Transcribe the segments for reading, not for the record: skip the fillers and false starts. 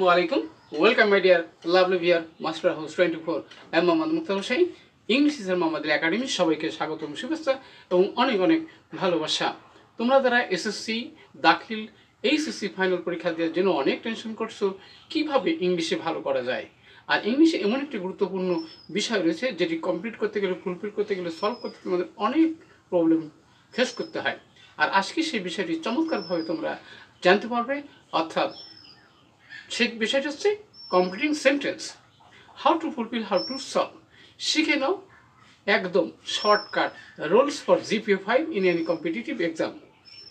Assalamu alaikum. Welcome my dear lovely viewer, Master House 24. I am Mohammad Mukhtar Hussain. English is Mohammad Academy. সবাইকে স্বাগতম শুভেচ্ছা এবং অনেক অনেক ভালোবাসা। তোমরা যারা এসএসসি দাখিল এইচএসসি ফাইনাল পরীক্ষা দেওয়ার জন্য অনেক টেনশন করছো কিভাবে ইংলিশে ভালো করা যায়। আর ইংলিশে এমন একটি গুরুত্বপূর্ণ বিষয় রয়েছে যেটি কমপ্লিট করতে গেলে ফুলফিল করতে গেলে সলভ করতে তোমাদের অনেক প্রবলেম ফেস করতে হয়। আর আজকে সেই বিষয়টি চমৎকারভাবে তোমরা জানতে পারবে, অর্থাৎ সেই বিষয়টি হচ্ছে completing sentence, how to fulfil, how to solve. শিখে নাও একদম shortcut rules for GPA 5 in any competitive exam.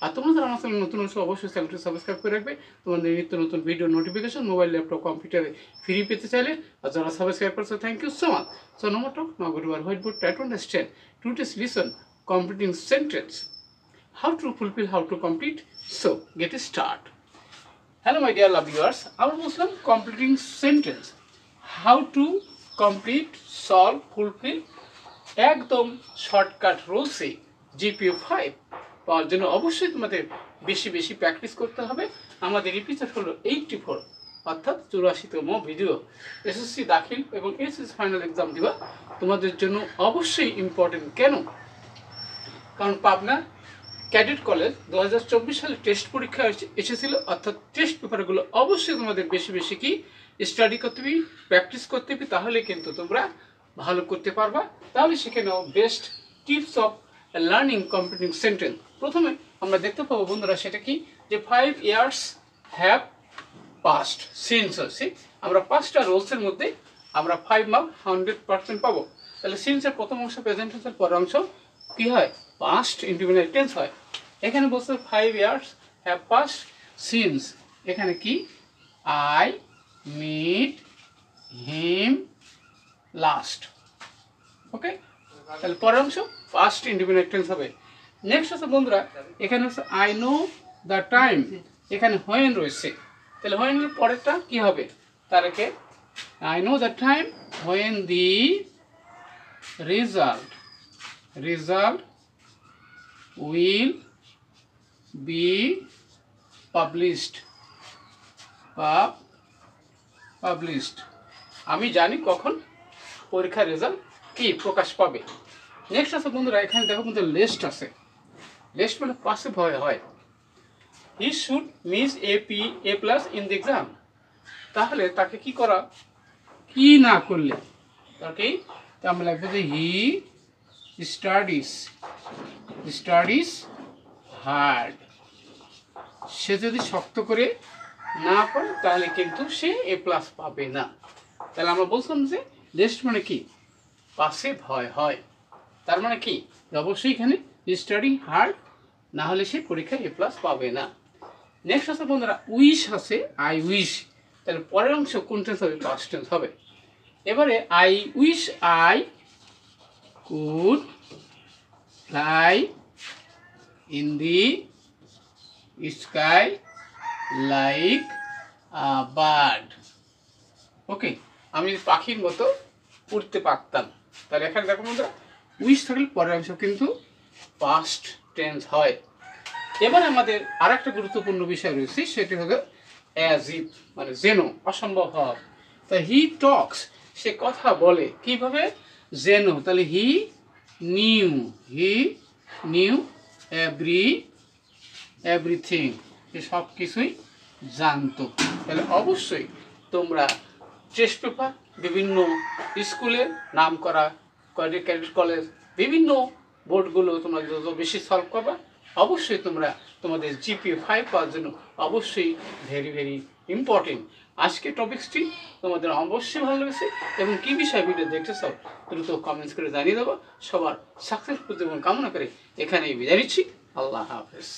আর তোমরা যারা আমার চ্যানেল নতুন হচ্ছে অবশ্যই চ্যানেলটি সাবস্ক্রাইব করে রাখবে তোমাদের নিত্য নতুন ভিডিও নোটিফিকেশন মোবাইল ল্যাপটপ কম্পিউটারে ফ্রি পেতে চাইলে। আর যারা সাবস্ক্রাইব করছো thank you so much. So no more talk, now go to our white board, try to understand today's lesson completing sentence, how to fulfill, how to complete. So get start. Hello my dear lovely viewers, our Muslim completing sentence, how to complete, solve, fulfill একদম shortcut রুলসে GPA 5 পাওয়ার জন্য অবশ্যই তোমাদের বেশি বেশি practice করতে হবে। আমাদের episode হলো 84, অর্থাৎ 84তম ভিডিও। এসএসসি দাখিল এবং এসএসসি ফাইনাল এক্সাম দিবা তোমাদের জন্য অবশ্যই ইম্পর্টেন্ট। কেন? কারণ পাবনা ক্যাডেট কলেজ 2024 সালে টেস্ট পরীক্ষা এসেছিল, অর্থাৎ টেস্ট পেপারগুলো অবশ্যই তোমাদের বেশি বেশি কি স্টাডি করতে হবে, প্র্যাকটিস করতে হবে, তাহলে কিন্তু তোমরা ভালো করতে পারবা। তাহলে শিখে নাও best tips of learning completing sentence. প্রথমে আমরা দেখতে পাবো বন্ধুরা সেটা কি, যে 5 years হ্যাভ পাস্ট সিন্স হচ্ছে আমরা 5টা রুলসের মধ্যে আমরা 5 মার্ক 100% পাবো। তাহলে সিন্সের প্রথম অংশ প্রেজেন্ট টেন্সের পরের অংশ কি হয়, পাস্ট ইনডিফিনিট টেন্স হয়। এখানে বলছে 5 years হ্যাভ পাস্ট সিন্স, এখানে কি I meet him last. Okay, তাহলে পরের অংশ পাস্ট ইনডিফিনিট টেন্স হবে। নেক্সট আছে বন্ধুরা, এখানে হচ্ছে আই নো দ্য টাইম, এখানে হোয়েন রয়েছে, তাহলে হোয়েনের পরেরটা কি হবে, তারকে I know the time when the result will be published. আমি জানি কখন পরীক্ষার রেজাল্ট কি প্রকাশ পাবে। নেক্সট আছে বন্ধুরা, এখানে দেখো বন্ধু লিস্ট আছে, লিস্ট মানে পাসিভ হয়। He should miss A plus in the exam, তাহলে তাকে কি করা, কি না করলে তাকে আমরা লাগবে যে হি স্টাডিজ হার্ড, সে যদি শক্ত করে না পড়ে তাহলে কিন্তু সে এ প্লাস পাবে না। তাহলে আমরা বলছিলাম যে লিস্ট মানে কি পাসিভ হয়, তার মানে কি অবশ্যই এখানে স্টাডি হার্ড, না হলে সে পরীক্ষায় এ প্লাস পাবে না। নেক্সট আছে বন্ধুরা উইশ আছে, আই উইশ, তাহলে পরের অংশ কোন টেন্স হবে, পাস্ট টেন্স হবে। এবারে I wish I could fly in the sky like a bird. ওকে, আমি পাখির মতো উড়তে পারতাম। তাহলে এখানে দেখো বন্ধুরা উইশ থাকলে পরের অংশ কিন্তু পাস্ট টেন্স হয়। এবার আমাদের আর একটা গুরুত্বপূর্ণ বিষয় রয়েছে, সেটি হলো অ্যাজ ইফ, মানে যেন, অসম্ভব হওয়া। তা হি টক্স, সে কথা বলে, কিভাবে, যেন, তাহলে হি নিউ এভরিথিং, সে সব কিছুই জানতো। তাহলে অবশ্যই তোমরা টেস্ট পেপার বিভিন্ন স্কুলের নাম করা ক্যাডেট কলেজ বিভিন্ন বোর্ডগুলো তোমরা যত বেশি সলভ করবা অবশ্যই তোমরা তোমাদের জিপিএ 5 পাওয়ার জন্য অবশ্যই ভেরি ভেরি ইম্পর্টেন্ট। আজকে টপিক্সটি তোমাদের অবশ্যই ভালো লেগেছে এবং কী বিষয় ভিডিও দেখতে চাও দ্রুত কমেন্টস করে জানিয়ে দেবো। সবার সাকসেসফুল জীবন কামনা করে এখানেই বিদায় নিচ্ছি। আল্লাহ হাফেজ।